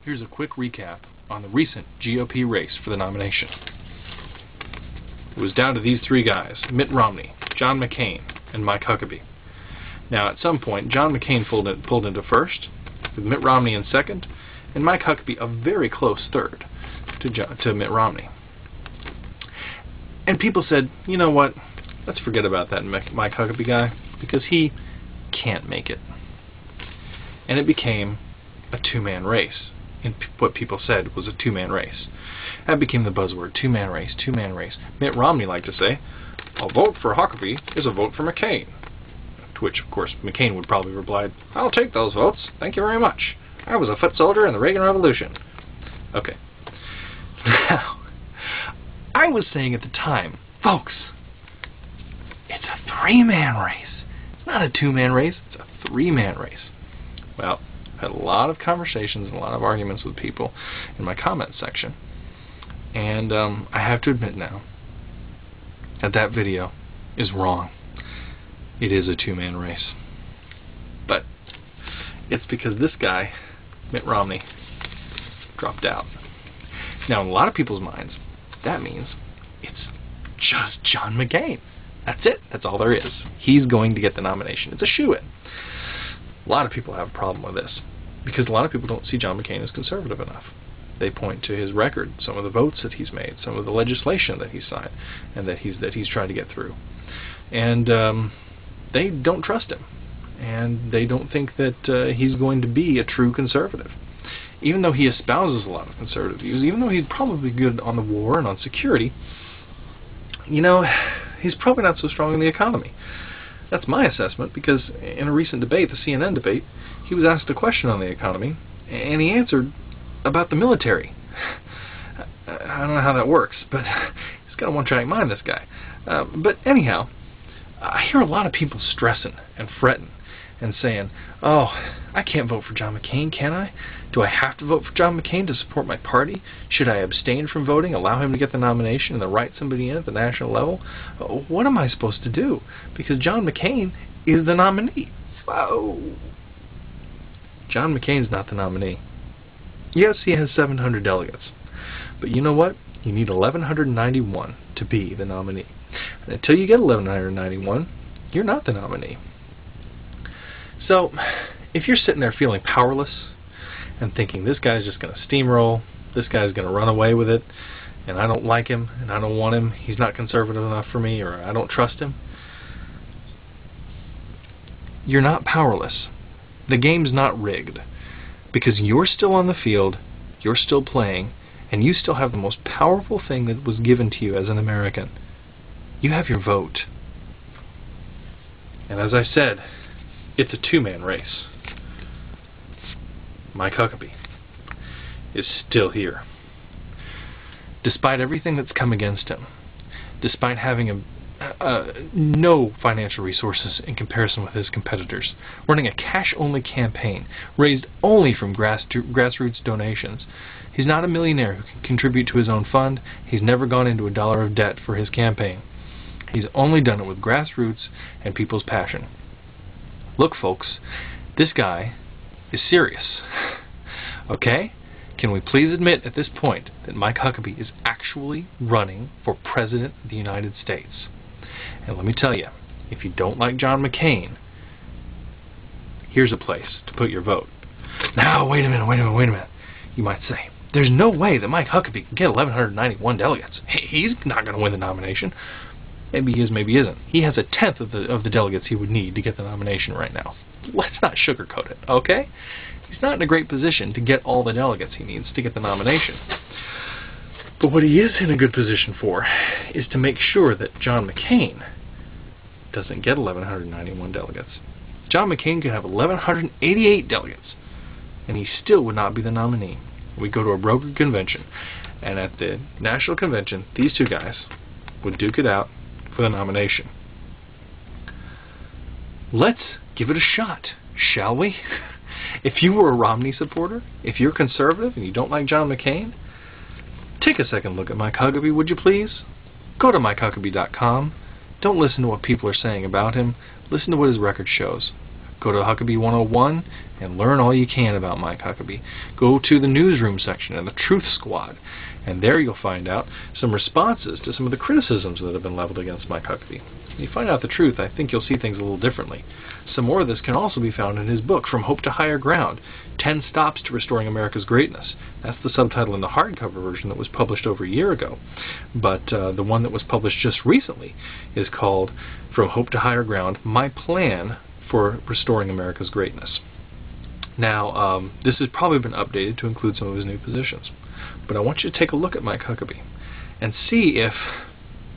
here's a quick recap on the recent GOP race for the nomination. It was down to these three guys: Mitt Romney, John McCain, and Mike Huckabee. Now, at some point, John McCain pulled into first, with Mitt Romney in second, and Mike Huckabee a very close third to Mitt Romney. And people said, you know what, let's forget about that Mike Huckabee guy, because he can't make it. And it became a two-man race. And what people said was a two-man race. That became the buzzword: two-man race, two-man race. Mitt Romney liked to say, a vote for Huckabee is a vote for McCain. To which, of course, McCain would probably reply, I'll take those votes, thank you very much. I was a foot soldier in the Reagan Revolution. Okay. Now, I was saying at the time, folks, it's a three-man race. It's not a two-man race, it's a three-man race. Well, I had a lot of conversations and a lot of arguments with people in my comment section, and I have to admit now that that video is wrong. It is a two-man race. But it's because this guy, Mitt Romney, dropped out. Now, in a lot of people's minds, that means it's just John McCain. That's it. That's all there is. He's going to get the nomination. It's a shoo-in. A lot of people have a problem with this because a lot of people don't see John McCain as conservative enough. They point to his record, some of the votes that he's made, some of the legislation that he's signed, and that he's trying to get through. And they don't trust him, and they don't think that he's going to be a true conservative. Even though he espouses a lot of conservative views, even though he's probably good on the war and on security, you know, he's probably not so strong in the economy. That's my assessment, because in a recent debate, the CNN debate, he was asked a question on the economy, and he answered about the military. I don't know how that works, but he's got a one-track mind, this guy. But anyhow, I hear a lot of people stressing and fretting and saying, oh, I can't vote for John McCain, can I? Do I have to vote for John McCain to support my party? Should I abstain from voting, allow him to get the nomination, and then write somebody in at the national level? What am I supposed to do? Because John McCain is the nominee. Whoa. John McCain's not the nominee. Yes, he has 700 delegates. But you know what? You need 1,191 to be the nominee. And until you get 1,191, you're not the nominee. So, if you're sitting there feeling powerless and thinking this guy's just going to steamroll, this guy's going to run away with it, and I don't like him, and I don't want him, he's not conservative enough for me, or I don't trust him, you're not powerless. The game's not rigged, because you're still on the field, you're still playing, and you still have the most powerful thing that was given to you as an American. You have your vote. And as I said, it's a two-man race. Mike Huckabee is still here. Despite everything that's come against him, despite having no financial resources in comparison with his competitors, running a cash-only campaign raised only from grassroots donations. He's not a millionaire who can contribute to his own fund. He's never gone into a dollar of debt for his campaign. He's only done it with grassroots and people's passion. Look, folks, this guy is serious. Okay? Can we please admit at this point that Mike Huckabee is actually running for President of the United States? And let me tell you, if you don't like John McCain, here's a place to put your vote. Now, wait a minute. You might say, there's no way that Mike Huckabee can get 1,191 delegates. He's not going to win the nomination. Maybe he is, maybe he isn't. He has a tenth of the delegates he would need to get the nomination right now. Let's not sugarcoat it, okay? He's not in a great position to get all the delegates he needs to get the nomination. But what he is in a good position for is to make sure that John McCain doesn't get 1,191 delegates. John McCain could have 1,188 delegates, and he still would not be the nominee. We go to a brokered convention, and at the national convention, these two guys would duke it out for the nomination. Let's give it a shot, shall we? If you were a Romney supporter, if you're conservative and you don't like John McCain, take a second look at Mike Huckabee, would you please? Go to MikeHuckabee.com. Don't listen to what people are saying about him. Listen to what his record shows. Go to Huckabee 101 and learn all you can about Mike Huckabee. Go to the newsroom section and the Truth Squad, and there you'll find out some responses to some of the criticisms that have been leveled against Mike Huckabee. When you find out the truth, I think you'll see things a little differently. Some more of this can also be found in his book, From Hope to Higher Ground, 10 Stops to Restoring America's Greatness. That's the subtitle in the hardcover version that was published over a year ago. But the one that was published just recently is called From Hope to Higher Ground, My Plan for Restoring America's Greatness. Now, this has probably been updated to include some of his new positions. But I want you to take a look at Mike Huckabee and see if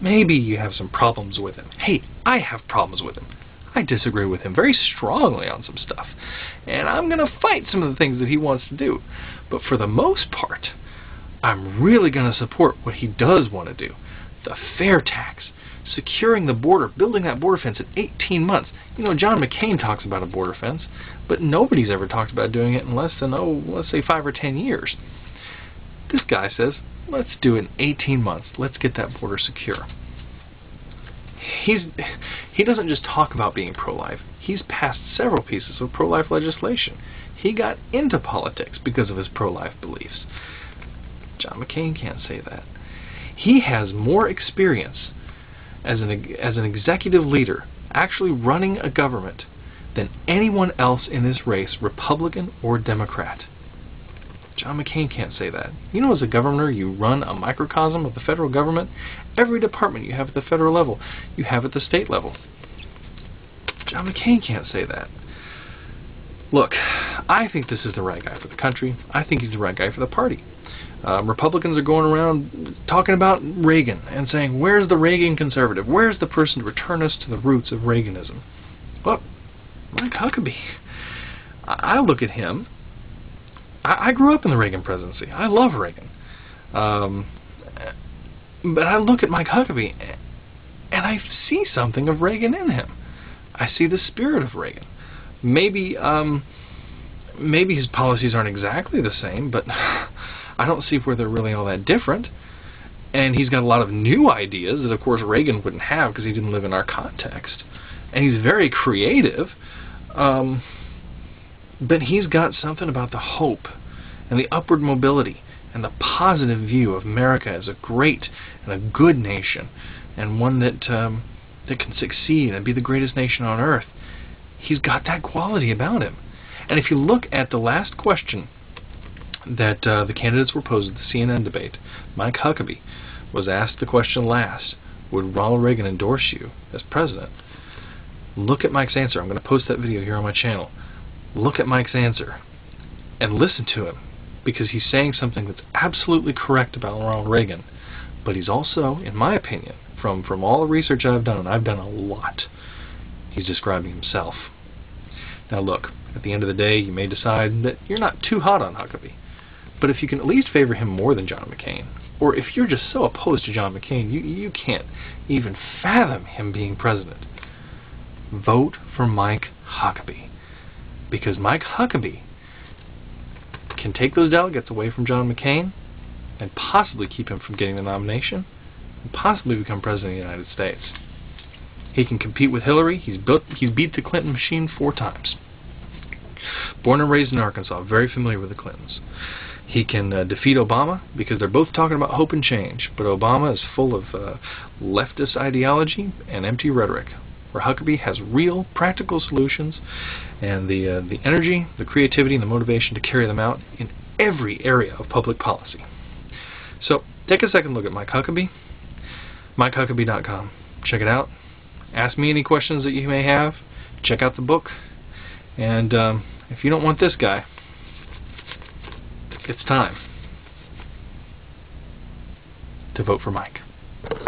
maybe you have some problems with him. Hey, I have problems with him. I disagree with him very strongly on some stuff. And I'm going to fight some of the things that he wants to do. But for the most part, I'm really going to support what he does want to do. The fair tax, securing the border, building that border fence in 18 months. You know, John McCain talks about a border fence, but nobody's ever talked about doing it in less than, let's say 5 or 10 years. This guy says, let's do it in 18 months. Let's get that border secure. He doesn't just talk about being pro-life. He's passed several pieces of pro-life legislation. He got into politics because of his pro-life beliefs. John McCain can't say that. He has more experience as an executive leader actually running a government than anyone else in this race, Republican or Democrat. John McCain can't say that. You know, as a governor, you run a microcosm of the federal government. Every department you have at the federal level, you have at the state level. John McCain can't say that. Look, I think this is the right guy for the country. I think he's the right guy for the party. Republicans are going around talking about Reagan and saying, where's the Reagan conservative? Where's the person to return us to the roots of Reaganism? Well, Mike Huckabee. I look at him. I grew up in the Reagan presidency. I love Reagan. But I look at Mike Huckabee and I see something of Reagan in him. I see the spirit of Reagan. Maybe his policies aren't exactly the same, but I don't see where they're really all that different. And he's got a lot of new ideas that, of course, Reagan wouldn't have because he didn't live in our context. And he's very creative. But he's got something about the hope and the upward mobility and the positive view of America as a great and a good nation, and one that can succeed and be the greatest nation on earth. He's got that quality about him. And if you look at the last question that the candidates were posed at the CNN debate, Mike Huckabee was asked the question last, would Ronald Reagan endorse you as president? Look at Mike's answer. I'm going to post that video here on my channel. Look at Mike's answer and listen to him, because he's saying something that's absolutely correct about Ronald Reagan, but he's also, in my opinion, from all the research I've done, and I've done a lot, he's describing himself. Now look, at the end of the day, you may decide that you're not too hot on Huckabee, but if you can at least favor him more than John McCain, or if you're just so opposed to John McCain, you can't even fathom him being president, vote for Mike Huckabee. Because Mike Huckabee can take those delegates away from John McCain and possibly keep him from getting the nomination and possibly become president of the United States. He can compete with Hillary. He's beat the Clinton machine 4 times. Born and raised in Arkansas, very familiar with the Clintons. He can defeat Obama because they're both talking about hope and change, but Obama is full of leftist ideology and empty rhetoric, where Huckabee has real, practical solutions and the energy, the creativity, and the motivation to carry them out in every area of public policy. So, take a second look at Mike Huckabee, MikeHuckabee.com. Check it out. Ask me any questions that you may have. Check out the book. And if you don't want this guy, it's time to vote for Mike.